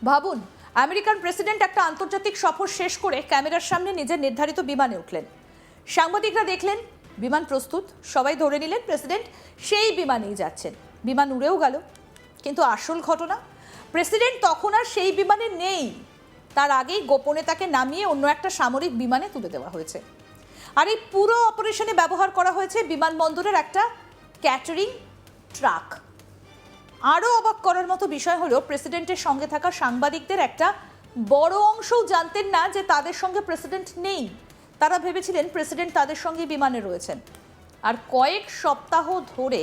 ভাবুন, American president একটা আন্তর্জাতিক সফর শেষ করে ক্যামেরার সামনে নিজের নির্ধারিত বিমানে উঠলেন। সাংবাদিকরা দেখলেন বিমান প্রস্তুত, সবাই ধরে নিলেন প্রেসিডেন্ট সেই বিমানেই যাচ্ছেন। বিমান উড়েও গেল, কিন্তু আসল ঘটনা, প্রেসিডেন্ট তখন আর সেই বিমানে নেই। তার আগেই গোপনে তাকে নামিয়ে অন্য একটা সামরিক বিমানে তুলে দেওয়া হয়েছে। আর এই পুরো অপারেশনে ব্যবহার করা হয়েছে বিমানবন্দরের একটা ক্যাটারিং ট্রাক। আরও অবাক করার মতো বিষয় হলো, প্রেসিডেন্টের সঙ্গে থাকা সাংবাদিকদের একটা বড় অংশও জানতেন না যে তাদের সঙ্গে প্রেসিডেন্ট নেই। তারা ভেবেছিলেন প্রেসিডেন্ট তাদের সঙ্গে বিমানে রয়েছেন। আর কয়েক সপ্তাহ ধরে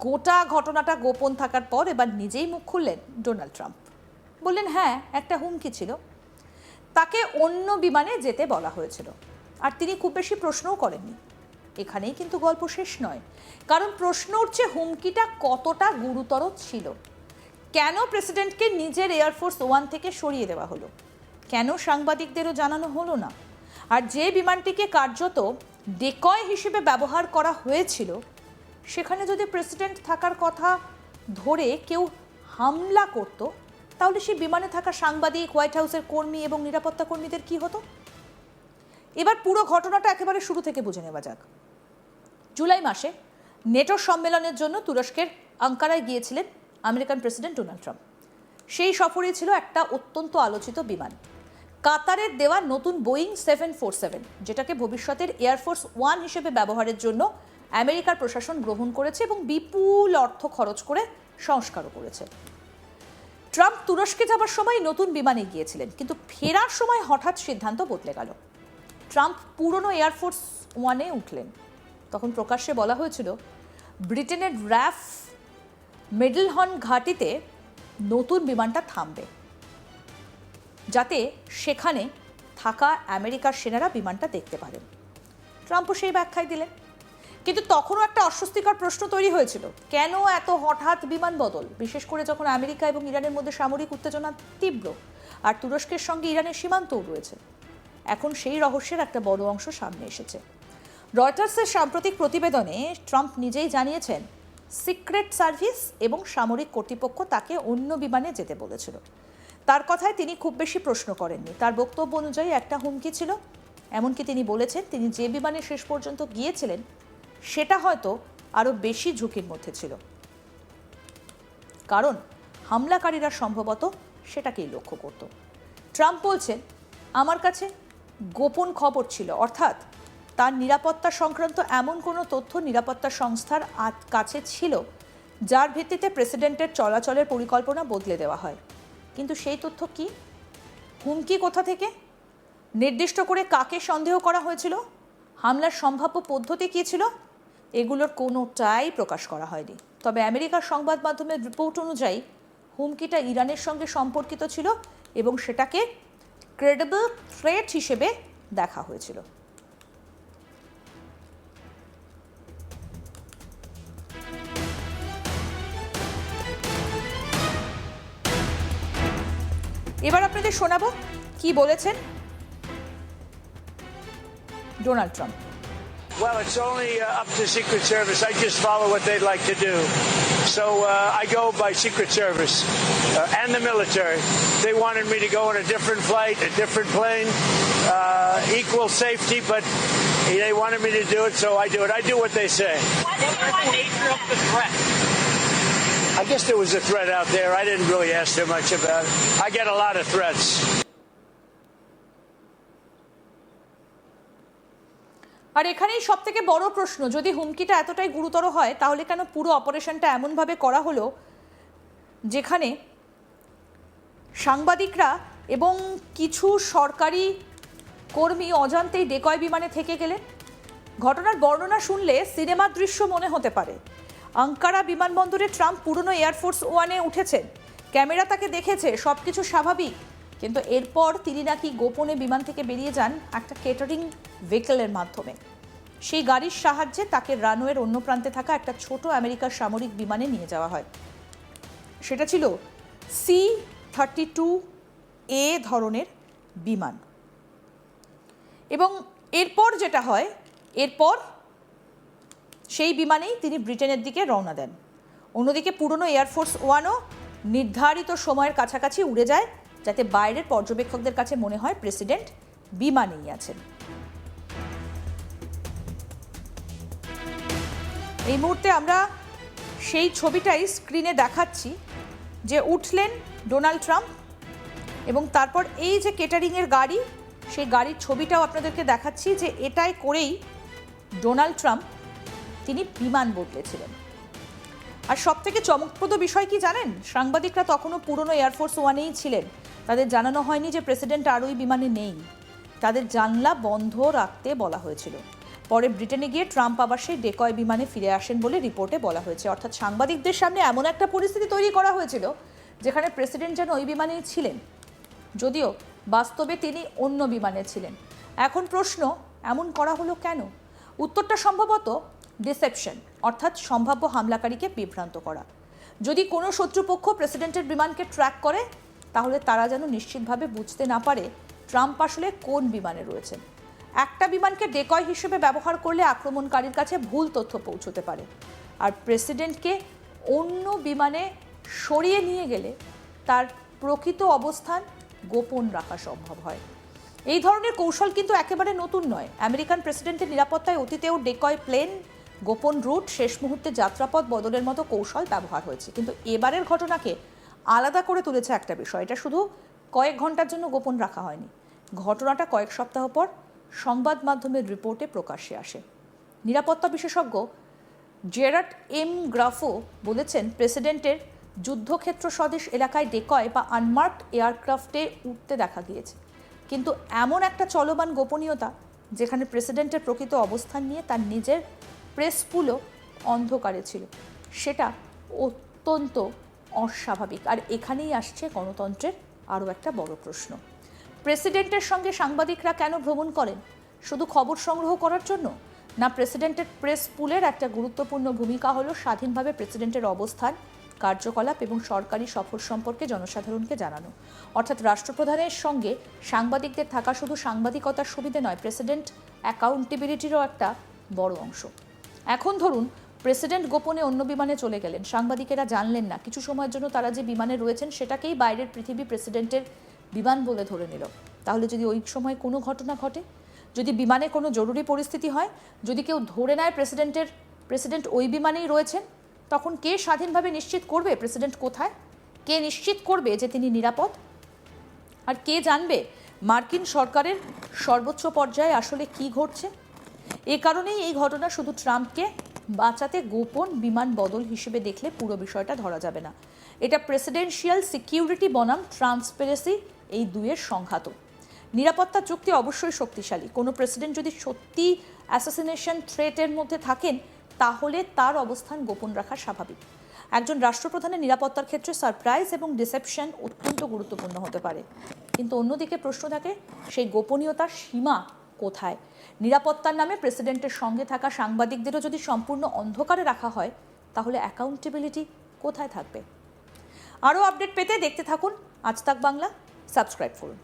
গোটা ঘটনাটা গোপন থাকার পর এবার নিজেই মুখ খুললেন ডোনাল্ড ট্রাম্প। বললেন হ্যাঁ, একটা হুমকি ছিল, তাকে অন্য বিমানে যেতে বলা হয়েছিল। আর তিনি খুব বেশি প্রশ্নও করেননি। এখানেই কিন্তু গল্প শেষ নয়, কারণ প্রশ্ন উঠছে হুমকিটা কতটা গুরুতর ছিল। কেন প্রেসিডেন্টকে নিজের এয়ারফোর্স ওয়ান থেকে সরিয়ে দেওয়া হলো? কেন সাংবাদিকদেরও জানানো হলো না? আর যে বিমানটিকে কার্যত ডেকয় হিসেবে ব্যবহার করা হয়েছিল, সেখানে যদি প্রেসিডেন্ট থাকার কথা ধরে কেউ হামলা করত, তাহলে সেই বিমানে থাকা সাংবাদিক, হোয়াইট হাউসের কর্মী এবং নিরাপত্তা কর্মীদের কি হতো? এবার পুরো ঘটনাটা একেবারে শুরু থেকে বুঝে নেওয়া যাক। জুলাই মাসে নেটো সম্মেলনের জন্য তুরস্কের আঙ্কারায় গিয়েছিলেন আমেরিকান প্রেসিডেন্ট ডোনাল্ড ট্রাম্প। সেই সফরে ছিল একটা অত্যন্ত আলোচিত বিমান, কাতারের দেওয়া নতুন বোয়িং 747, যেটাকে ভবিষ্যতের এয়ারফোর্স ওয়ান হিসেবে ব্যবহারের জন্য আমেরিকার প্রশাসন গ্রহণ করেছে এবং বিপুল অর্থ খরচ করে সংস্কারও করেছে। ট্রাম্প তুরস্কে যাবার সময় নতুন বিমানে গিয়েছিলেন, কিন্তু ফেরার সময় হঠাৎ সিদ্ধান্ত বদলে গেল। ট্রাম্প পুরনো এয়ারফোর্স ওয়ানে উঠলেন। তখন প্রকাশ্যে বলা হয়েছিল ব্রিটেনের র্যাফ মিডলহর্ন ঘাঁটিতে নতুন বিমানটা থামবে, যাতে সেখানে থাকা আমেরিকার সেনারা বিমানটা দেখতে পারেন। ট্রাম্পও সেই ব্যাখ্যাই দিলেন। কিন্তু তখনও একটা অস্বস্তিকর প্রশ্ন তৈরি হয়েছিল, কেন এত হঠাৎ বিমান বদল, বিশেষ করে যখন আমেরিকা এবং ইরানের মধ্যে সামরিক উত্তেজনা তীব্র, আর তুরস্কের সঙ্গে ইরানের সীমান্তও রয়েছে। এখন সেই রহস্যের একটা বড় অংশ সামনে এসেছে। রয়টার্সের সাম্প্রতিক প্রতিবেদনে ট্রাম্প নিজেই জানিয়েছেন সিক্রেট সার্ভিস এবং সামরিক কর্তৃপক্ষ তাকে অন্য বিমানে যেতে বলেছিল। তার কথায় তিনি খুব বেশি প্রশ্ন করেননি। তার বক্তব্য অনুযায়ী একটা হুমকি ছিল। এমনকি তিনি বলেছেন তিনি যে বিমানে শেষ পর্যন্ত গিয়েছিলেন সেটা হয়তো আরও বেশি ঝুঁকির মধ্যে ছিল, কারণ হামলাকারীরা সম্ভবত সেটাকেই লক্ষ্য করত। ট্রাম্প বলছেন, আমার কাছে গোপন খবর ছিল, অর্থাৎ তার নিরাপত্তা সংক্রান্ত এমন কোনো তথ্য নিরাপত্তা সংস্থার কাছে ছিল যার ভিত্তিতে প্রেসিডেন্টের চলাচলের পরিকল্পনা বদলে দেওয়া হয়। কিন্তু সেই তথ্য কি? হুমকি কোথা থেকে? নির্দিষ্ট করে কাকে সন্দেহ করা হয়েছিল? হামলার সম্ভাব্য পদ্ধতি কী ছিল? এগুলোর কোনোটাই প্রকাশ করা হয়নি। তবে আমেরিকার সংবাদ মাধ্যমের রিপোর্ট অনুযায়ী হুমকিটা ইরানের সঙ্গে সম্পর্কিত ছিল এবং সেটাকে ক্রেডিবল থ্রেট হিসেবে দেখা হয়েছিল। এবার আপনাদের শোনাবো কি বলেছেন Donald Trump. Well, it's only up to Secret Service. I just follow what they'd like to do. So I go by Secret Service and the military. They wanted me to go on a different flight, a different plane, equal safety, but they wanted me to do it, so I do it. I do what they say. What is the nature of the threat? I guess there was a threat out there. I didn't really ask too much about it. I get a lot of threats. আর এখানেই সব থেকে বড় প্রশ্ন, যদি হুমকিটা এতটাই গুরুতর হয় তাহলে কেন পুরো অপারেশনটা এমনভাবে করা হলো যেখানে সাংবাদিকরা এবং কিছু সরকারি কর্মী অজান্তেই ডেকয় বিমানে থেকে গেলেন? ঘটনার বর্ণনা শুনলে সিনেমার দৃশ্য মনে হতে পারে। আঙ্কারা বিমানবন্দরে ট্রাম্প পুরনো এয়ারফোর্স ওয়ানে উঠেছেন, ক্যামেরা তাকে দেখেছে, সব কিছু স্বাভাবিক। কিন্তু এরপর তিনি নাকি গোপনে বিমান থেকে বেরিয়ে যান একটা কেটারিং ভেহিকলের মাধ্যমে। সেই গাড়ির সাহায্যে তাকে রানওয়ের অন্য প্রান্তে থাকা একটা ছোট আমেরিকার সামরিক বিমানে নিয়ে যাওয়া হয়। সেটা ছিল C-32A ধরনের বিমান। এবং এরপর যেটা হয়, এরপর সেই বিমানেই তিনি ব্রিটেনের দিকে রওনা দেন। অন্যদিকে পুরনো এয়ারফোর্স ওয়ানও নির্ধারিত সময়ের কাছাকাছি উড়ে যায় যাতে বাইরের পর্যবেক্ষকদের কাছে মনে হয় প্রেসিডেন্ট বিমানেই আছেন। এই মুহূর্তে আমরা সেই ছবিটাই স্ক্রিনে দেখাচ্ছি যে উঠলেন ডোনাল্ড ট্রাম্প এবং তারপর এই যে কেটারিংয়ের গাড়ি, সেই গাড়ির ছবিটাও আপনাদেরকে দেখাচ্ছি যে এটাই করেই ডোনাল্ড ট্রাম্প তিনি বিমান বদলেছিলেন। আর সব থেকে চমকপ্রদ বিষয় কি জানেন, সাংবাদিকরা তখনও পুরনো এয়ারফোর্স ওয়ানেই ছিলেন, তাদের জানানো হয়নি যে প্রেসিডেন্ট আর ওই বিমানে নেই, তাদের জানলা বন্ধ রাখতে বলা হয়েছিল। পরে ব্রিটেনে গিয়ে ট্রাম্প আবার সেই ডেকয় বিমানে ফিরে আসেন বলে রিপোর্টে বলা হয়েছে। অর্থাৎ সাংবাদিকদের সামনে এমন একটা পরিস্থিতি তৈরি করা হয়েছিল যেখানে প্রেসিডেন্ট যেন ওই বিমানেই ছিলেন, যদিও বাস্তবে তিনি অন্য বিমানে ছিলেন। এখন প্রশ্ন, এমন করা হলো কেন? উত্তরটা সম্ভবত ডিসেপশন, অর্থাৎ সম্ভাব্য হামলাকারীকে বিভ্রান্ত করা। যদি কোনো শত্রুপক্ষ প্রেসিডেন্টের বিমানকে ট্র্যাক করে, তাহলে তারা যেন নিশ্চিতভাবে বুঝতে না পারে ট্রাম্প আসলে কোন বিমানে রয়েছেন। একটা বিমানকে ডেকয় হিসেবে ব্যবহার করলে আক্রমণকারীর কাছে ভুল তথ্য পৌঁছতে পারে, আর প্রেসিডেন্টকে অন্য বিমানে সরিয়ে নিয়ে গেলে তার প্রকৃত অবস্থান গোপন রাখা সম্ভব হয়। এই ধরনের কৌশল কিন্তু একেবারে নতুন নয়। আমেরিকান প্রেসিডেন্টের নিরাপত্তায় অতীতেও ডেকয় প্লেন, গোপন রুট, শেষ মুহূর্তে যাত্রাপথ বদলের মতো কৌশল ব্যবহার হয়েছে। কিন্তু এবারের ঘটনাকে আলাদা করে তুলেছে একটা বিষয়, এটা শুধু কয়েক ঘন্টার জন্য গোপন রাখা হয়নি। ঘটনাটা কয়েক সপ্তাহ পর সংবাদ মাধ্যমের রিপোর্টে প্রকাশ্যে আসে। নিরাপত্তা বিশেষজ্ঞ জেরার্ড এম গ্রাফো বলেছেন, প্রেসিডেন্টের যুদ্ধক্ষেত্র সদৃশ এলাকায় ডেকয় বা আনমার্কড এয়ারক্রাফটে উঠতে দেখা গিয়েছে, কিন্তু এমন একটা চলমান গোপনীয়তা যেখানে প্রেসিডেন্টের প্রকৃত অবস্থান নিয়ে তার নিজের প্রেস পুলও অন্ধকারে ছিল, সেটা অত্যন্ত অস্বাভাবিক। আর এখানেই আসছে গণতন্ত্রের আরও একটা বড় প্রশ্ন। প্রেসিডেন্টের সঙ্গে সাংবাদিকরা কেন ভ্রমণ করেন? শুধু খবর সংগ্রহ করার জন্য? না, প্রেসিডেন্টের প্রেস পুলের একটা গুরুত্বপূর্ণ ভূমিকা হলো স্বাধীনভাবে প্রেসিডেন্টের অবস্থান, কার্যকলাপ এবং সরকারি সফর সম্পর্কে জনসাধারণকে জানানো। অর্থাৎ রাষ্ট্রপ্রধানের সঙ্গে সাংবাদিকদের থাকা শুধু সাংবাদিকতার সুবিধে নয়, প্রেসিডেন্ট অ্যাকাউন্টেবিলিটিরও একটা বড় অংশ। এখন ধরুন প্রেসিডেন্ট গোপনে অন্য বিমানে চলে গেলেন, সাংবাদিকেরা জানলেন না, কিছু সময়ের জন্য তারা যে বিমানে রয়েছেন সেটাকেই বাইরের পৃথিবী প্রেসিডেন্টের বিমান বলে ধরে নিল। তাহলে যদি ওই সময় কোনো ঘটনা ঘটে, যদি বিমানে কোনো জরুরি পরিস্থিতি হয়, যদি কেউ ধরে নেয় প্রেসিডেন্ট ওই বিমানেই রয়েছেন, তখন কে স্বাধীনভাবে নিশ্চিত করবে প্রেসিডেন্ট কোথায়? কে নিশ্চিত করবে যে তিনি নিরাপদ? আর কে জানবে মার্কিন সরকারের সর্বোচ্চ পর্যায়ে আসলে কি ঘটছে? এ কারণেই এই ঘটনা শুধু ট্রাম্পকে বাঁচাতে গোপন বিমান বদল হিসেবে দেখলে পুরো বিষয়টা ধরা যাবে না। এটা প্রেসিডেন্সিয়াল সিকিউরিটি বনাম ট্রান্সপারেন্সি, এই দুয়ের সংঘাত। নিরাপত্তা চুক্তি অবশ্যই শক্তিশালী। কোনো প্রেসিডেন্ট যদি সত্যি অ্যাসাসিনেশন থ্রেটের মধ্যে থাকেন, তাহলে তার অবস্থান গোপন রাখা স্বাভাবিক। একজন রাষ্ট্রপ্রধানের নিরাপত্তার ক্ষেত্রে সারপ্রাইজ এবং ডিসেপশন অত্যন্ত গুরুত্বপূর্ণ হতে পারে। কিন্তু অন্যদিকে প্রশ্ন থাকে, সেই গোপনীয়তার সীমা কোথায়? নিরাপত্তার নামে প্রেসিডেন্টের সঙ্গে থাকা সাংবাদিকদেরও যদি সম্পূর্ণ অন্ধকারে রাখা হয়, তাহলে অ্যাকাউন্টেবিলিটি কোথায় থাকবে? আরও আপডেট পেতে দেখতে থাকুন আজ তাক বাংলা, সাবস্ক্রাইব করুন।